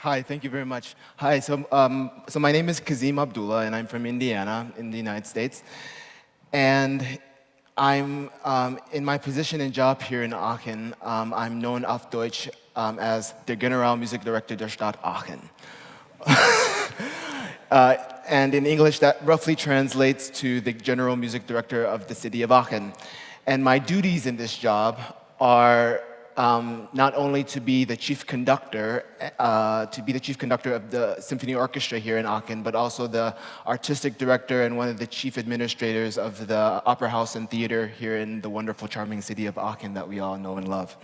Hi, thank you very much. Hi, so my name is Kazem Abdullah, and I'm from Indiana in the United States. And I'm in my position and job here in Aachen. I'm known auf Deutsch as der Generalmusikdirektor der Stadt Aachen. And in English, that roughly translates to the General Music Director of the City of Aachen. And my duties in this job are not only to be the chief conductor, of the symphony orchestra here in Aachen, but also the artistic director and one of the chief administrators of the opera house and theater here in the wonderful, charming city of Aachen that we all know and love.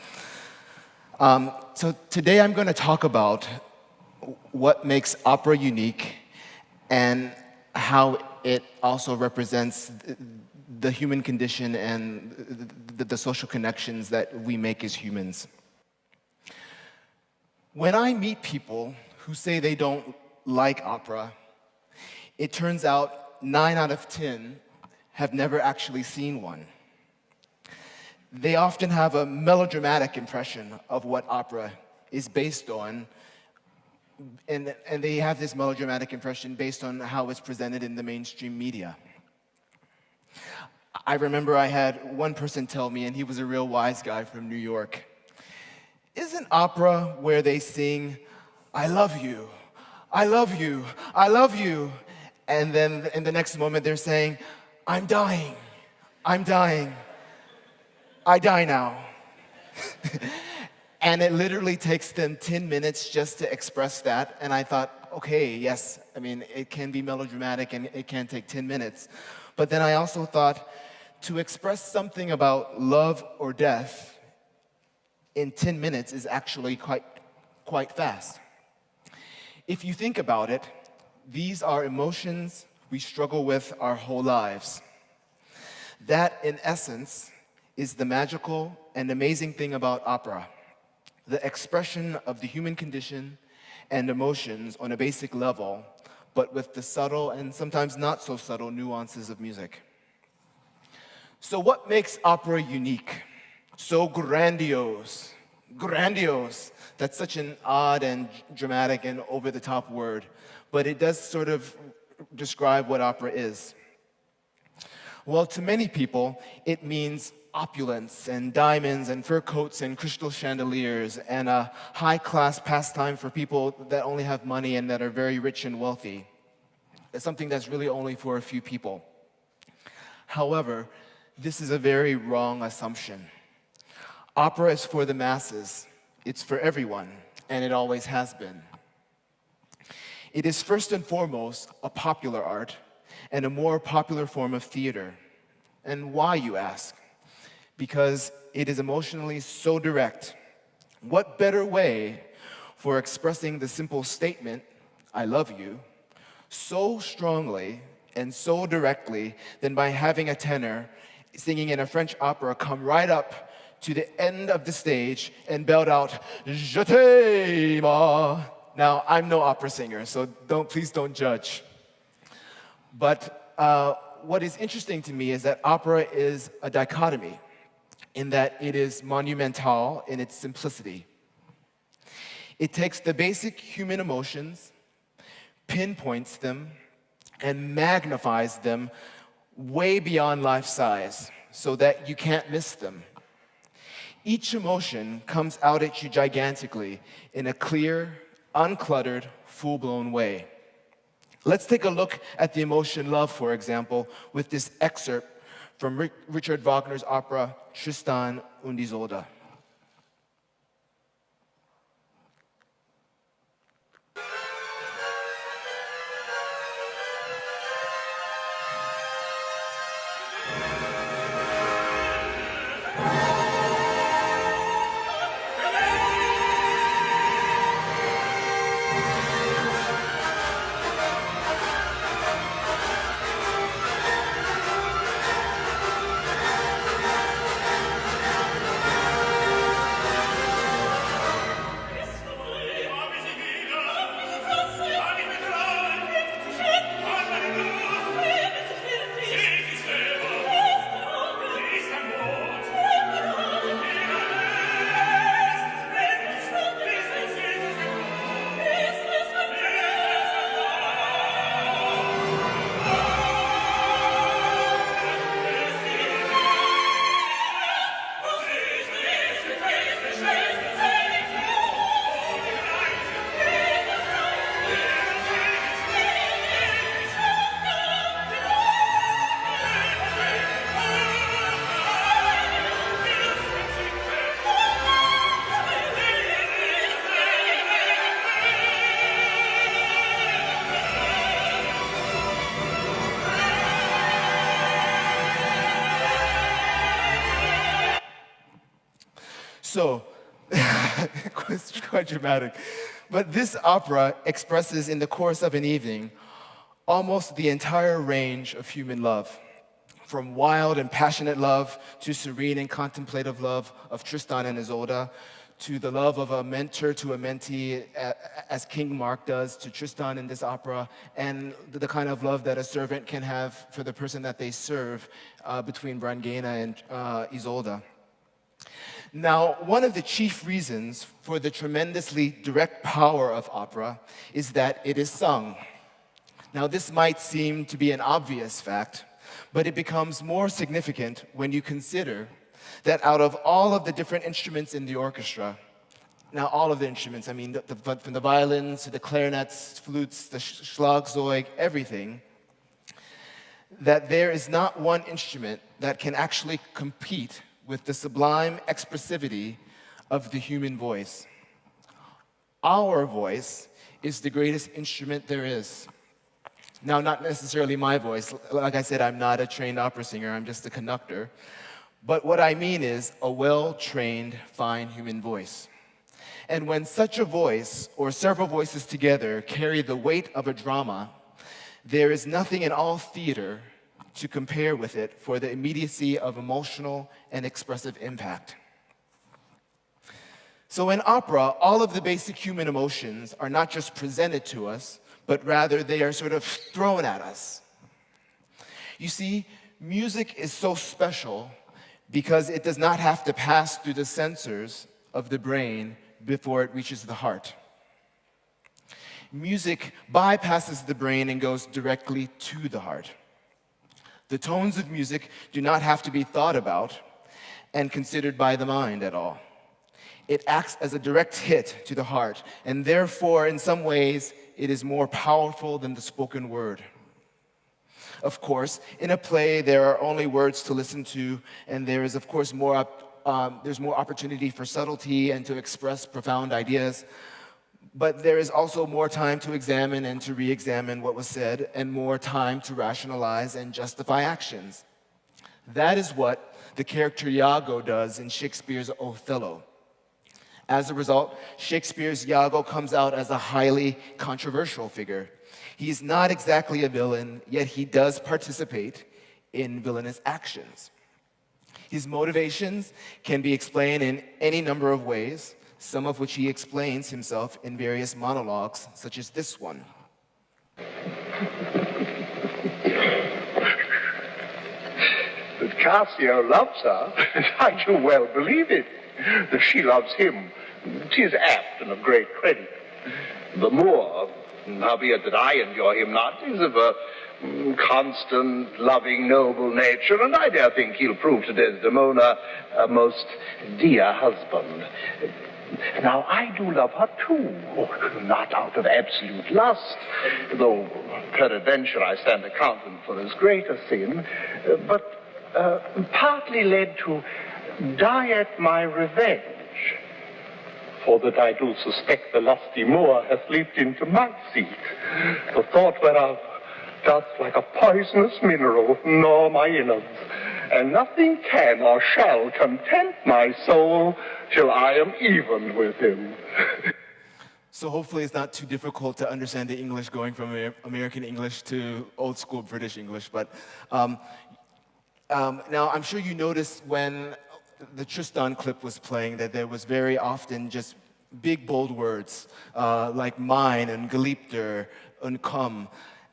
So today I'm going to talk about what makes opera unique and how it also represents the human condition and the social connections that we make as humans. When I meet people who say they don't like opera, it turns out 9 out of 10 have never actually seen one. They often have a melodramatic impression of what opera is based on, and they have this melodramatic impression based on how it's presented in the mainstream media. I remember I had one person tell me, and he was a real wise guy from New York, "Isn't opera where they sing, 'I love you, I love you, I love you,' and then in the next moment they're saying, 'I'm dying, I'm dying, I die now.'" And it literally takes them 10 minutes just to express that, and I thought, okay, yes, I mean, it can be melodramatic and it can take 10 minutes. But then I also thought, to express something about love or death in 10 minutes is actually quite fast. If you think about it, these are emotions we struggle with our whole lives. That, in essence, is the magical and amazing thing about opera, the expression of the human condition and emotions on a basic level, but with the subtle and sometimes not so subtle nuances of music. So what makes opera unique? So grandiose. Grandiose. That's such an odd and dramatic and over-the-top word, but it does sort of describe what opera is. Well, to many people, it means opulence and diamonds and fur coats and crystal chandeliers and a high-class pastime for people that only have money and that are very rich and wealthy. It's something that's really only for a few people. However, this is a very wrong assumption. Opera is for the masses. It's for everyone, and it always has been. It is first and foremost a popular art and a more popular form of theater. And why, you ask? Because it is emotionally so direct. What better way for expressing the simple statement, "I love you," so strongly and so directly than by having a tenor singing in a French opera come right up to the end of the stage and belt out, "Je t'aime." Now, I'm no opera singer, so please don't judge. But what is interesting to me is that opera is a dichotomy, in that it is monumental in its simplicity. It takes the basic human emotions, pinpoints them, and magnifies them way beyond life size so that you can't miss them. Each emotion comes out at you gigantically in a clear, uncluttered, full-blown way. Let's take a look at the emotion love, for example, with this excerpt from Richard Wagner's opera Tristan und Isolde. So, quite dramatic. But this opera expresses in the course of an evening almost the entire range of human love, from wild and passionate love to serene and contemplative love of Tristan and Isolde, to the love of a mentor to a mentee, as King Mark does to Tristan in this opera, and the kind of love that a servant can have for the person that they serve between Brangäne and Isolde. Now, one of the chief reasons for the tremendously direct power of opera is that it is sung. Now, this might seem to be an obvious fact, but it becomes more significant when you consider that out of all of the different instruments in the orchestra, now all of the instruments, I mean, from the violins to the clarinets, flutes, the Schlagzeug, everything, that there is not one instrument that can actually compete with the sublime expressivity of the human voice. Our voice is the greatest instrument there is. Now, not necessarily my voice. Like I said, I'm not a trained opera singer, I'm just a conductor. But what I mean is a well-trained, fine human voice. And when such a voice, or several voices together, carry the weight of a drama, there is nothing in all theater to compare with it for the immediacy of emotional and expressive impact. So in opera, all of the basic human emotions are not just presented to us, but rather they are sort of thrown at us. You see, music is so special because it does not have to pass through the sensors of the brain before it reaches the heart. Music bypasses the brain and goes directly to the heart. The tones of music do not have to be thought about and considered by the mind at all. It acts as a direct hit to the heart, and therefore, in some ways, it is more powerful than the spoken word. Of course, in a play, there are only words to listen to, and there is, of course, there's more opportunity for subtlety and to express profound ideas. But there is also more time to examine and to re-examine what was said, and more time to rationalize and justify actions. That is what the character Iago does in Shakespeare's Othello. As a result, Shakespeare's Iago comes out as a highly controversial figure. He is not exactly a villain, yet he does participate in villainous actions. His motivations can be explained in any number of ways, some of which he explains himself in various monologues, such as this one. That Cassio loves her, I do well believe it. That she loves him, 'tis apt and of great credit. The Moor, howbeit that I enjoy him not, is of a constant, loving, noble nature, and I dare think he'll prove to Desdemona a most dear husband. Now, I do love her too, not out of absolute lust, though peradventure I stand accounted for as great a sin, but partly led to diet my revenge, for that I do suspect the lusty Moor hath leaped into my seat, the thought whereof doth like a poisonous mineral gnaw my innards, and nothing can or shall content my soul till I am even with him. So hopefully it's not too difficult to understand the English going from American English to old school British English, but now I'm sure you noticed when the Tristan clip was playing that there was very often just big, bold words like mine and geliebter and komm.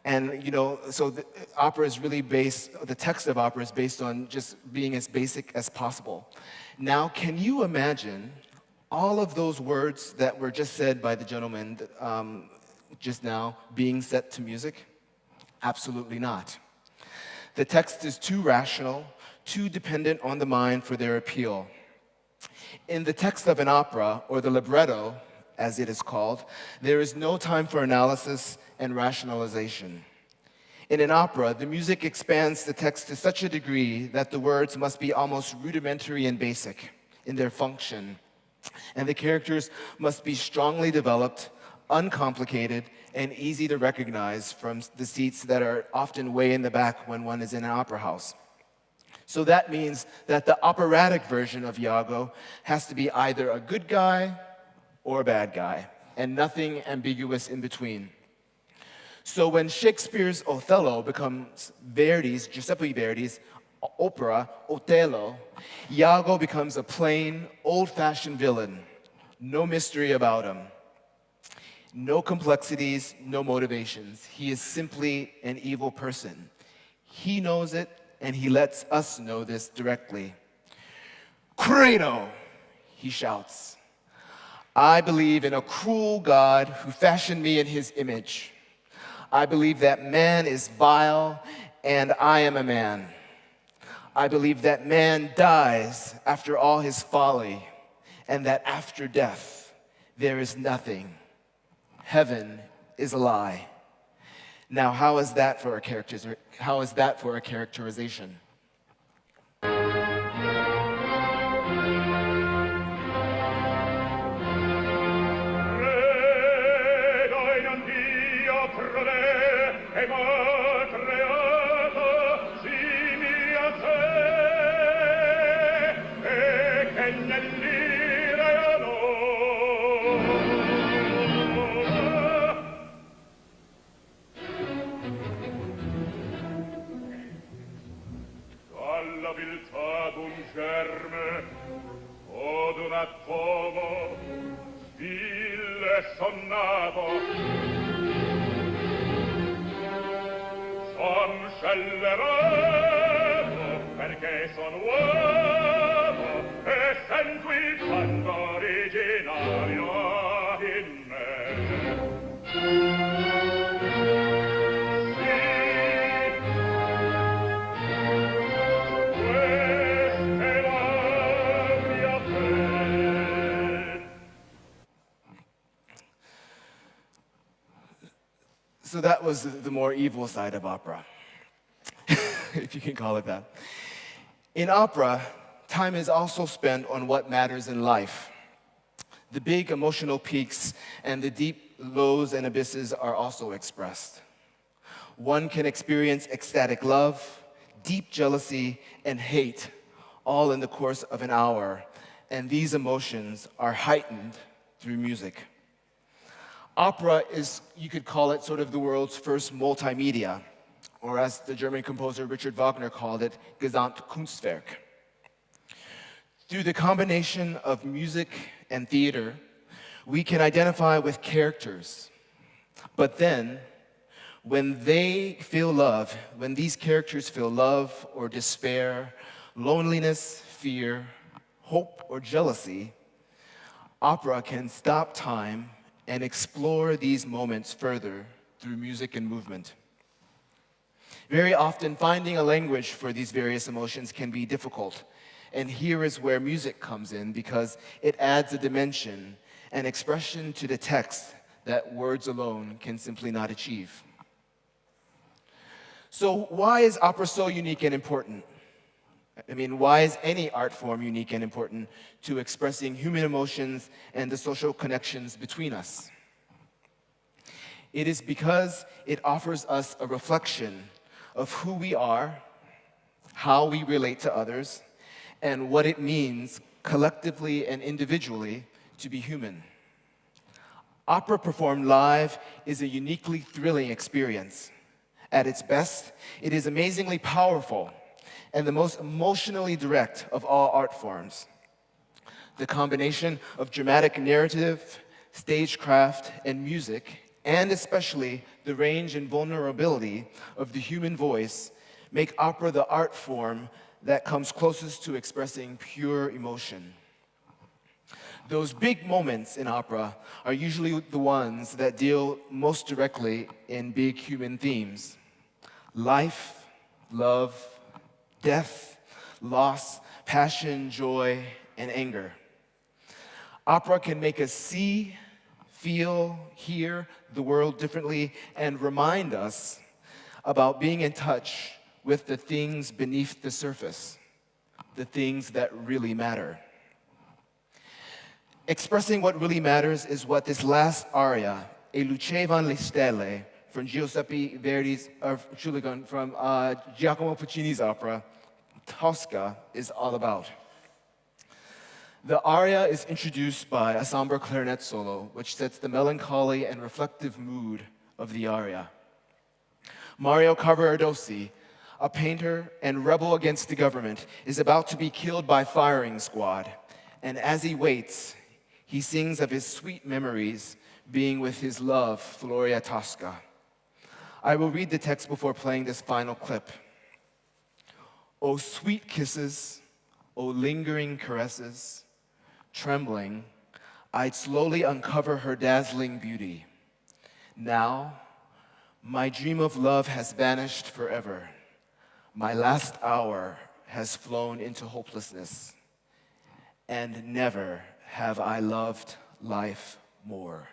And, you know, so the opera is really the text of opera is based on just being as basic as possible. Now, can you imagine all of those words that were just said by the gentleman just now being set to music? Absolutely not. The text is too rational, too dependent on the mind for their appeal. In the text of an opera, or the libretto, as it is called, there is no time for analysis and rationalization. In an opera, the music expands the text to such a degree that the words must be almost rudimentary and basic in their function, and the characters must be strongly developed, uncomplicated, and easy to recognize from the seats that are often way in the back when one is in an opera house. So that means that the operatic version of Iago has to be either a good guy or a bad guy, and nothing ambiguous in between. So when Shakespeare's Othello becomes Giuseppe Verdi's opera, Otello, Iago becomes a plain, old-fashioned villain. No mystery about him. No complexities, no motivations. He is simply an evil person. He knows it, and he lets us know this directly. Credo, he shouts. I believe in a cruel God who fashioned me in his image. I believe that man is vile, and I am a man. I believe that man dies after all his folly, and that after death, there is nothing. Heaven is a lie. Now, how is that for a characterization? Perché son uomo e sento il canto originario in me. So that was the more evil side of opera, if you can call it that. In opera, time is also spent on what matters in life. The big emotional peaks and the deep lows and abysses are also expressed. One can experience ecstatic love, deep jealousy, and hate all in the course of an hour, and these emotions are heightened through music. Opera is, you could call it, sort of the world's first multimedia, or as the German composer Richard Wagner called it, Gesamtkunstwerk. Through the combination of music and theater, we can identify with characters. But then, when they feel love, when these characters feel love or despair, loneliness, fear, hope, or jealousy, opera can stop time and explore these moments further through music and movement. Very often, finding a language for these various emotions can be difficult. And here is where music comes in, because it adds a dimension, an expression to the text that words alone can simply not achieve. So why is opera so unique and important? I mean, why is any art form unique and important to expressing human emotions and the social connections between us? It is because it offers us a reflection of who we are, how we relate to others, and what it means collectively and individually to be human. Opera performed live is a uniquely thrilling experience. At its best, it is amazingly powerful and the most emotionally direct of all art forms. The combination of dramatic narrative, stagecraft, and music, and especially the range and vulnerability of the human voice, make opera the art form that comes closest to expressing pure emotion. Those big moments in opera are usually the ones that deal most directly in big human themes: life, love, death, loss, passion, joy, and anger. Opera can make us see, feel, hear the world differently, and remind us about being in touch with the things beneath the surface, the things that really matter. Expressing what really matters is what this last aria, E lucevano le stelle, from Giuseppe Verdi's, from Giacomo Puccini's opera, Tosca is all about. The aria is introduced by a somber clarinet solo, which sets the melancholy and reflective mood of the aria. Mario Cavaradossi, a painter and rebel against the government, is about to be killed by firing squad, and as he waits, he sings of his sweet memories being with his love, Floria Tosca. I will read the text before playing this final clip. O sweet kisses, O lingering caresses, trembling, I'd slowly uncover her dazzling beauty. Now, my dream of love has vanished forever. My last hour has flown into hopelessness, and never have I loved life more.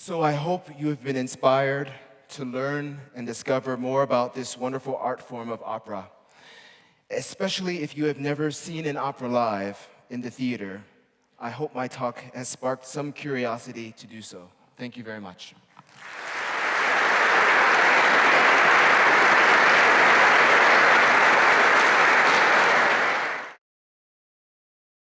So I hope you have been inspired to learn and discover more about this wonderful art form of opera, especially if you have never seen an opera live in the theater. I hope my talk has sparked some curiosity to do so. Thank you very much.